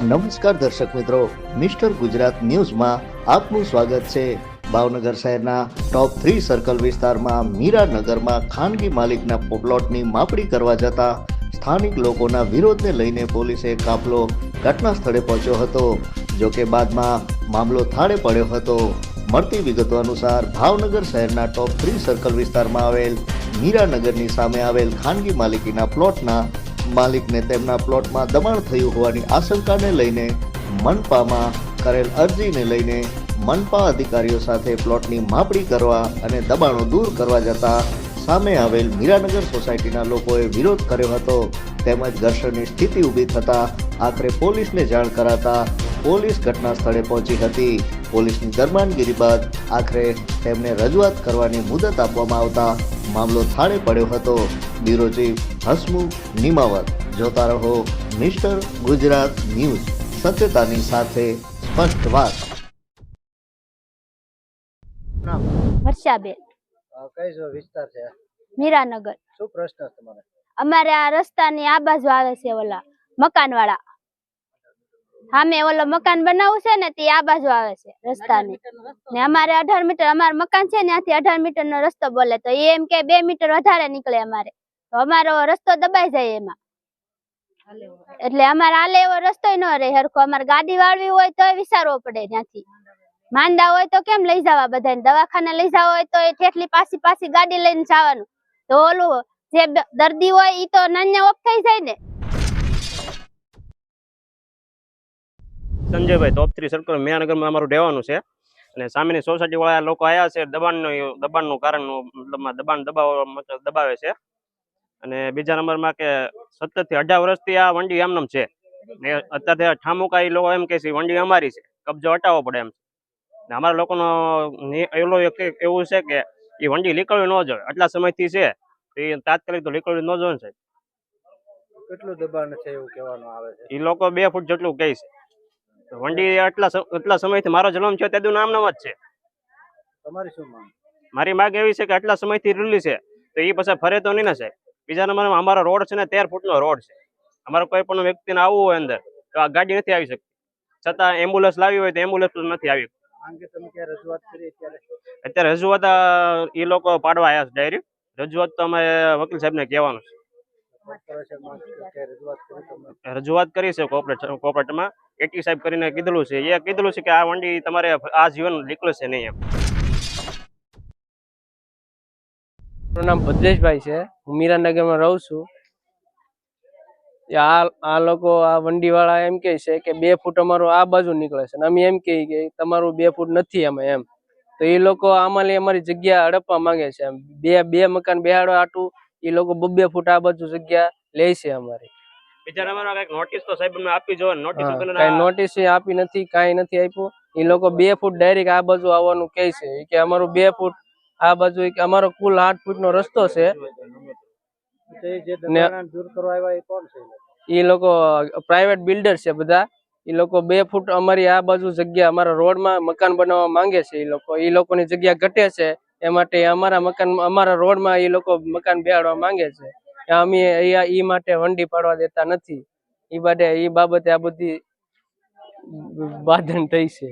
નમસ્કાર દર્શક મિત્રો, મિસ્ટર ગુજરાત ન્યૂઝમાં આપનું સ્વાગત છે। ભાવનગર શહેરના ટોપ 3 સર્કલ વિસ્તારમાં મીરાનગરમાં ખાનગી માલિકના પ્લોટની માપણી કરવા જતા સ્થાનિક લોકોના વિરોધને લઈને પોલીસે કાફલો ઘટના સ્થળે પહોંચ્યો હતો। જોકે બાદમાં મામલો થાળે પડ્યો હતો। મળતી વિગતો અનુસાર ભાવનગર શહેરના ટોપ 3 સર્કલ વિસ્તારમાં આવેલ મીરાનગરની સામે આવેલ ખાનગી માલિકીના પ્લોટના માલિકને તેમના પ્લોટમાં દબાણ થયું હોવાની આશંકાને લઈને મનપામાં કરેલ અરજીને લઈને મનપા અધિકારીઓ સાથે પ્લોટની માપણી કરવા અને દબાણો દૂર કરવા જતા સામે આવેલ મીરાનગર સોસાયટીના લોકોએ વિરોધ કર્યો હતો। તેમજ ઘર્ષણની સ્થિતિ ઊભી થતા આખરે પોલીસને જાણ કરાતા પોલીસ ઘટના સ્થળે પહોંચી હતી। પોલીસની દરમિયાનગીરી બાદ આખરે તેમને રજૂઆત કરવાની મુદત આપવામાં આવતા મામલો થાળે પડ્યો હતો। Bureau chief Hasmukh Nimavat. જોતા રહો મિસ્ટર ગુજરાત ન્યૂઝ, સત્યતાની સાથે સ્પષ્ટ વાત। વર્ષાબેન, કઈ વિસ્તાર છે? મીરાનગર। શું પ્રશ્ન છે તમારે? અમારે આ રસ્તાની આ બાજુ આવે છે ઓલા મકાનવાળા, સામે ઓલો મકાન બનાવવું છે ને તે આ બાજુ આવે છે રસ્તાની, ને અમારે 18 મીટર અમારું મકાન છે ત્યાંથી 18 મીટર નો રસ્તો બોલે તો એ એમ કે 2 મીટર વધારે નીકળે અમારે, તો અમારો રસ્તો દબાઈ જાય એમાં, એટલે અમારે હાલે એવો રસ્તો ન રહે હરખો। અમારે ગાડી વાળવી હોય તો વિચારવો પડે, ત્યાંથી માંદા હોય તો કેમ લઈ જવા, બધાને દવાખાને લઈ જવા હોય તો ઠેઠલી પાછી ગાડી લઈને જવાનું, તો ઓલું જે દર્દી હોય ઈ તો નાન્યા ઓફ થઈ જાય ને। સંજયભાઈ, ટોપ 3 સર્કલ મીરાનગરમાં અમારું રહેવાનું છે અને સામેની સોસાયટી વાળા લોકો આવ્યા છે દબાણનું કારણ, મતલબમાં દબાવે છે। અને બીજા નંબરમાં કે 17 થી 18 વર્ષથી આ વંડી આમનામ છે ને અત્યારે ઠામુકા એ લોકો એમ કે છે વંડી અમારી છે, કબજો હટાવવો પડે એમ છે। અમારા લોકોનો એવું છે કે એ વંડી નીકળવી ન જોઈએ, આટલા સમયથી છે એ તાત્કાલિક તો નીકળવી ન જોઈએ ને। કેટલું દબાણ છે એવું કહેવાનું આવે છે? એ લોકો 2 ફૂટ જેટલું કહે છે। વંડી એટલા સમયથી મારો જન્મ છે તેનું નામ જ છે। તમારી શું માંગ? મારી માંગ એવી છે કે આટલા સમયથી રીલી છે તો એ પછી ફરે તો નહીં ને સાહેબ। બીજા નંબરમાં અમારો રોડ છે ને 13 ફૂટનો રોડ છે। અમારો કોઈ પણ વ્યક્તિને આવવું હોય અંદર તો આ ગાડી નથી આવી શકતી, છતાં એમ્બ્યુલન્સ લાવી હોય તો એમ્બ્યુલન્સ નથી આવી। અંગે તમે ક્યારે રજૂઆત કરી? અત્યારે રજૂઆત એ લોકો પાડવા આવ્યા છે ડાયરી, રજૂઆત તો અમારે વકીલ સાહેબને કહેવાનું છે। રજૂઆત કરી છે કોર્પોરેટરમાં, એટી સાહેબ કરીને કીધેલું છે, એ કીધેલું છે કે આ વંડી તમારે આ જીવન નીકળશે નહીં એમ। મારું નામ ભદ્રેશભાઈ છે, હું મીરાનગરમાં રહું છું। આ લોકો આ વંડી વાળા એમ કે છે કે 2 ફૂટ અમારું આ બાજુ નીકળે છે, અમે એમ કે તમારું 2 ફૂટ નથી અમે એમ, તો એ લોકો અમારી જગ્યા હડપવા માંગે છે। બે મકાન બેહાડવા આટું એ લોકો 2 ફૂટ આ બાજુ જગ્યા લે છે અમારી। બીજા નંબરમાં કઈક નોટિસ તો સાહેબ અમને આપી જોઈએ, નોટિસ આપી નથી, કાંઈ નથી આપ્યું। એ લોકો 2 ફૂટ ડાયરેક્ટ આ બાજુ આવવાનું કહે છે કે અમારું 2 ફૂટ આ બાજુ, અમારો કુલ 8 ફૂટનો રસ્તો છે। એ લોકો પ્રાઇવેટ બિલ્ડર છે બધા, એ લોકો 2 ફૂટ અમારી આ બાજુ જગ્યા અમારા રોડમાં મકાન બનાવવા માંગે છે। એ લોકોની જગ્યા ઘટે છે એ માટે અમારા રોડમાં એ લોકો મકાન બેહાડવા માંગે છે। અમે એ માટે વંડી પાડવા દેતા નથી। એ બાબતે આ બધી બાંધણ થઈ છે।